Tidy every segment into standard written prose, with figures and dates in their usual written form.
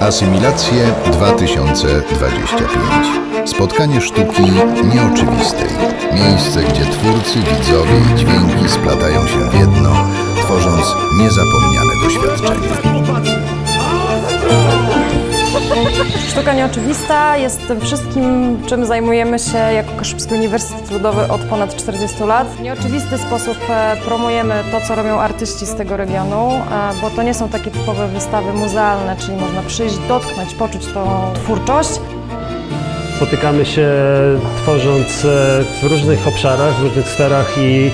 Asymilacje 2025. Spotkanie sztuki nieoczywistej. Miejsce, gdzie twórcy, widzowie i dźwięki splatają się w jedno, tworząc niezapomniane doświadczenie. Sztuka nieoczywista jest tym wszystkim, czym zajmujemy się jako Kaszubski Uniwersytet Ludowy od ponad 40 lat. W nieoczywisty sposób promujemy to, co robią artyści z tego regionu, bo to nie są takie typowe wystawy muzealne, czyli można przyjść, dotknąć, poczuć tą twórczość. Spotykamy się tworząc w różnych obszarach, w różnych sferach i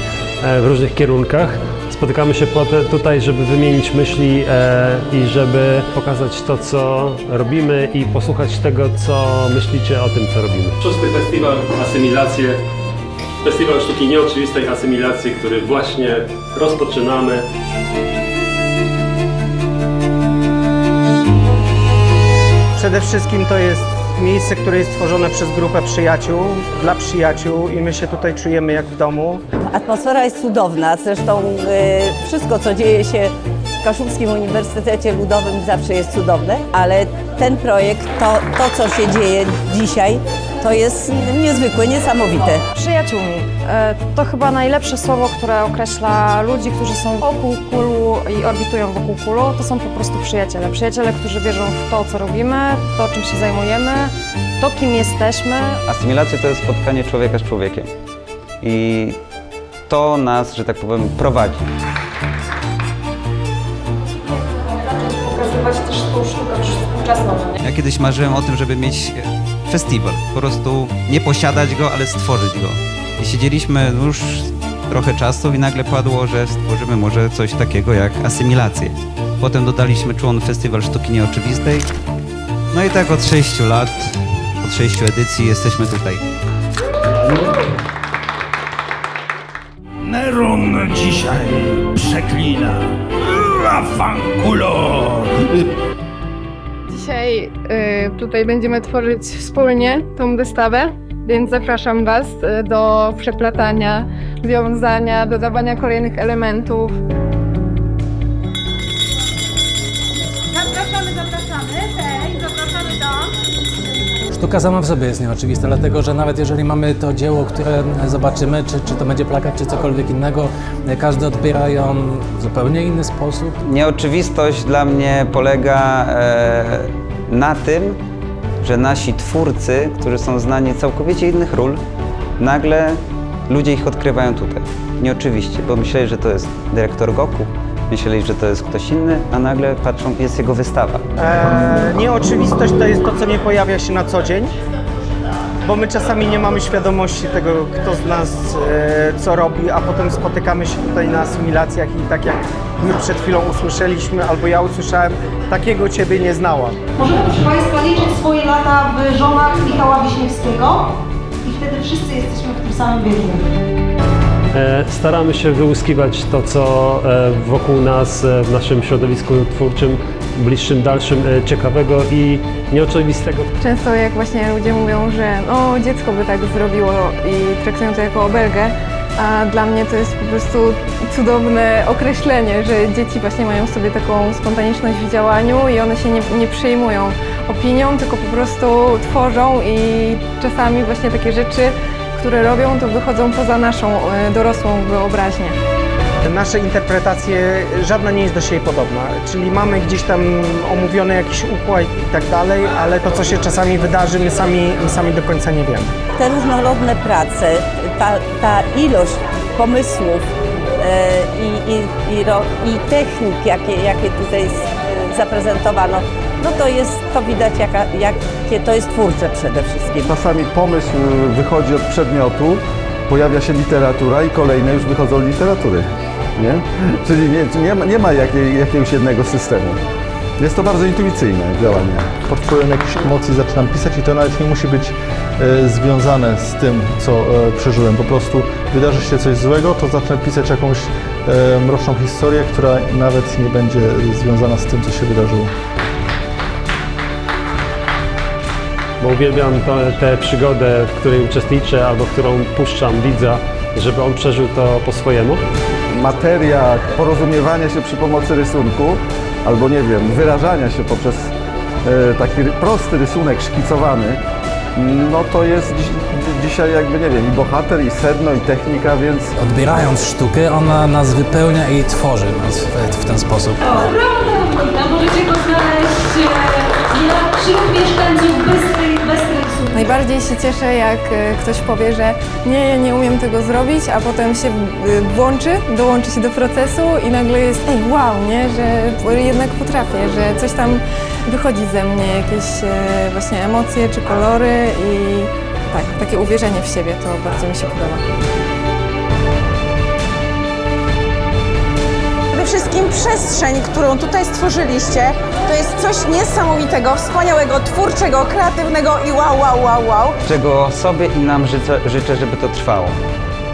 w różnych kierunkach. Spotykamy się tutaj, żeby wymienić myśli i żeby pokazać to, co robimy i posłuchać tego, co myślicie o tym, co robimy. 6. Festiwal Asymilacje, Festiwal Sztuki Nieoczywistej Asymilacji, który właśnie rozpoczynamy. Przede wszystkim to jest miejsce, które jest stworzone przez grupę przyjaciół, dla przyjaciół i my się tutaj czujemy jak w domu. Atmosfera jest cudowna, zresztą wszystko, co dzieje się w Kaszubskim Uniwersytecie Ludowym zawsze jest cudowne, ale ten projekt, to co się dzieje dzisiaj, to jest niezwykłe, niesamowite. Przyjaciółmi. To chyba najlepsze słowo, które określa ludzi, którzy są wokół kulu i orbitują wokół kulu. To są po prostu przyjaciele. Przyjaciele, którzy wierzą w to, co robimy, to, czym się zajmujemy, to, kim jesteśmy. Asymilacja to jest spotkanie człowieka z człowiekiem. I to nas, że tak powiem, prowadzi. Pokazywać też tą sztukę współczesną. Ja kiedyś marzyłem o tym, żeby mieć festiwal, po prostu nie posiadać go, ale stworzyć go. I siedzieliśmy już trochę czasu i nagle padło, że stworzymy może coś takiego jak asymilację. Potem dodaliśmy człon Festiwal Sztuki Nieoczywistej. No i tak od 6 lat, od 6 edycji jesteśmy tutaj. Neron dzisiaj przeklina. Afankulo! Dzisiaj tutaj będziemy tworzyć wspólnie tą wystawę, więc zapraszam Was do przeplatania, wiązania, dodawania kolejnych elementów. Zapraszamy do... Sztuka sama w sobie jest nieoczywista, dlatego że nawet jeżeli mamy to dzieło, które zobaczymy, czy to będzie plakat, czy cokolwiek innego, każdy odbiera ją w zupełnie inny sposób. Nieoczywistość dla mnie polega na tym, że nasi twórcy, którzy są znani całkowicie innych ról, nagle ludzie ich odkrywają tutaj. Nieoczywiście, bo myśleli, że to jest dyrektor Goku, myśleli, że to jest ktoś inny, a nagle patrzą, jest jego wystawa. Nieoczywistość to jest to, co nie pojawia się na co dzień, bo my czasami nie mamy świadomości tego, kto z nas co robi, a potem spotykamy się tutaj na asymilacjach i tak jak my przed chwilą usłyszeliśmy, albo ja usłyszałem, takiego Ciebie nie znałam. Możemy, proszę Państwa, liczyć swoje lata w żonach Michała Wiśniewskiego i wtedy wszyscy jesteśmy w tym samym wieku. Staramy się wyłuskiwać to, co wokół nas, w naszym środowisku twórczym, bliższym, dalszym, ciekawego i nieoczywistego. Często jak właśnie ludzie mówią, że no, dziecko by tak zrobiło i traktują to jako obelgę, a dla mnie to jest po prostu cudowne określenie, że dzieci właśnie mają w sobie taką spontaniczność w działaniu i one się nie przejmują opinią, tylko po prostu tworzą i czasami właśnie takie rzeczy, które robią, to wychodzą poza naszą dorosłą wyobraźnię. Nasze interpretacje, żadna nie jest do siebie podobna, czyli mamy gdzieś tam omówiony jakiś układ i tak dalej, ale to, co się czasami wydarzy, my sami do końca nie wiemy. Te różnorodne prace, ta ilość pomysłów i technik, jakie tutaj zaprezentowano, no to widać, jakie to jest twórcze przede wszystkim. Czasami pomysł wychodzi od przedmiotu, pojawia się literatura i kolejne już wychodzą literatury. Nie? Czyli nie ma jakiegoś jednego systemu. Jest to bardzo intuicyjne działanie. Pod wpływem jakichś emocji zaczynam pisać i to nawet nie musi być związane z tym, co przeżyłem. Po prostu wydarzy się coś złego, to zacznę pisać jakąś mroczną historię, która nawet nie będzie związana z tym, co się wydarzyło. Bo uwielbiam tę przygodę, w której uczestniczę albo którą puszczam widza, żeby on przeżył to po swojemu. Materia porozumiewania się przy pomocy rysunku albo nie wiem, wyrażania się poprzez taki prosty rysunek szkicowany, no to jest dzisiaj jakby, nie wiem, i bohater, i sedno, i technika, więc... Odbierając sztukę, ona nas wypełnia i tworzy nas w ten sposób. Brawo dla Wojtka, możecie go znaleźć wśród mieszkańców Bystry. Najbardziej się cieszę, jak ktoś powie, że nie, ja nie umiem tego zrobić, a potem się dołączy się do procesu i nagle jest ej, wow, nie, że jednak potrafię, że coś tam wychodzi ze mnie, jakieś właśnie emocje czy kolory i tak, takie uwierzenie w siebie, to bardzo mi się podoba. Przede wszystkim przestrzeń, którą tutaj stworzyliście, to jest coś niesamowitego, wspaniałego, twórczego, kreatywnego i wow. Czego sobie i nam życzę, żeby to trwało.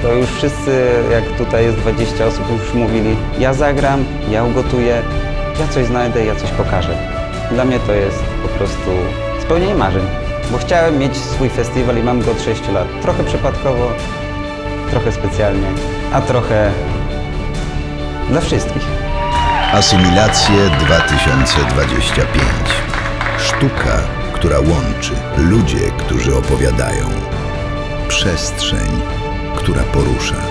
To już wszyscy, jak tutaj jest 20 osób, już mówili, ja zagram, ja ugotuję, ja coś znajdę, ja coś pokażę. Dla mnie to jest po prostu spełnienie marzeń, bo chciałem mieć swój festiwal i mam go od 6 lat. Trochę przypadkowo, trochę specjalnie, a trochę dla wszystkich. Asymilacje 2025. Sztuka, która łączy. Ludzie, którzy opowiadają. Przestrzeń, która porusza.